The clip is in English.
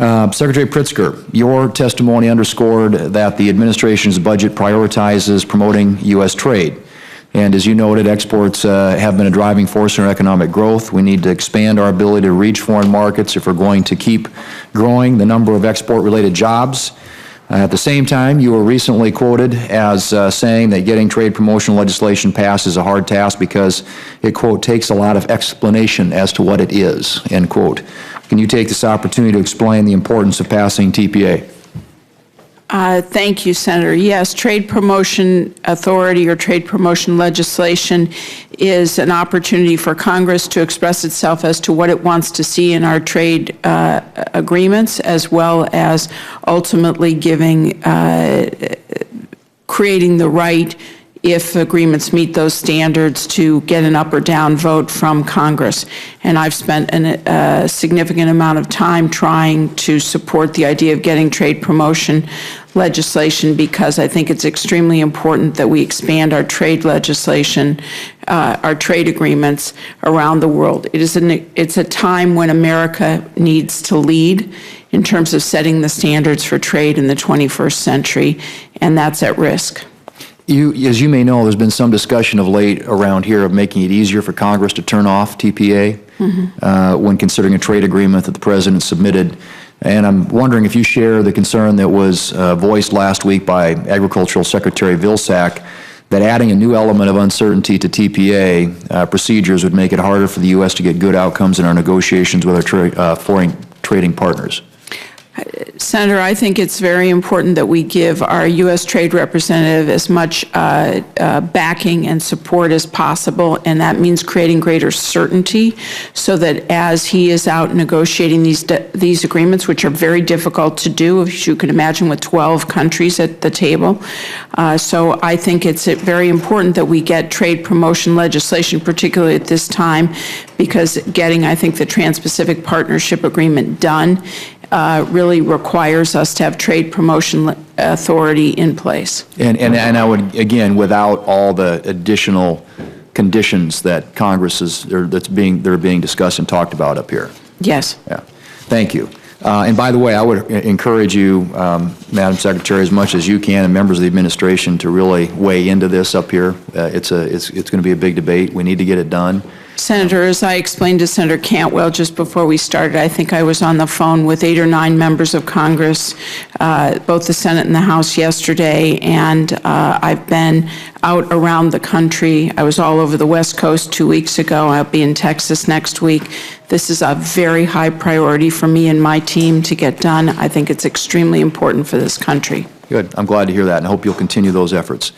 Secretary Pritzker, your testimony underscored that the administration's budget prioritizes promoting U.S. trade. And as you noted, exports have been a driving force in our economic growth. We need to expand our ability to reach foreign markets if we're going to keep growing the number of export-related jobs. At the same time, you were recently quoted as saying that getting trade promotion legislation passed is a hard task because it, quote, takes a lot of explanation as to what it is, end quote. Can you take this opportunity to explain the importance of passing TPA? Thank you, Senator. Yes, trade promotion authority or trade promotion legislation is an opportunity for Congress to express itself as to what it wants to see in our trade agreements, as well as ultimately creating the right, if agreements meet those standards, to get an up or down vote from Congress. And I've spent a significant amount of time trying to support the idea of getting trade promotion legislation, because I think it's extremely important that we expand our trade legislation, our trade agreements around the world. It's a time when America needs to lead in terms of setting the standards for trade in the 21st century, and that's at risk. As you may know, there's been some discussion of late around here of making it easier for Congress to turn off TPA when considering a trade agreement that the President submitted. And I'm wondering if you share the concern that was voiced last week by Agricultural Secretary Vilsack that adding a new element of uncertainty to TPA procedures would make it harder for the U.S. to get good outcomes in our negotiations with our foreign trading partners. Senator, I think it's very important that we give our U.S. trade representative as much backing and support as possible, and that means creating greater certainty so that as he is out negotiating these agreements, which are very difficult to do, as you can imagine, with 12 countries at the table. So I think it's very important that we get trade promotion legislation, particularly at this time, because getting, I think, the Trans-Pacific Partnership Agreement done really requires us to have trade promotion authority in place. And I would, again, without all the additional conditions that Congress that are being discussed and talked about up here. Yes. Yeah. Thank you. And by the way, I would encourage you, Madam Secretary, as much as you can, and members of the administration, to really weigh into this up here. It's going to be a big debate. We need to get it done. Senator, as I explained to Senator Cantwell just before we started, I think I was on the phone with 8 or 9 members of Congress, both the Senate and the House yesterday, and I've been out around the country. I was all over the West Coast 2 weeks ago. I'll be in Texas next week. This is a very high priority for me and my team to get done. I think it's extremely important for this country. Good. I'm glad to hear that, and I hope you'll continue those efforts.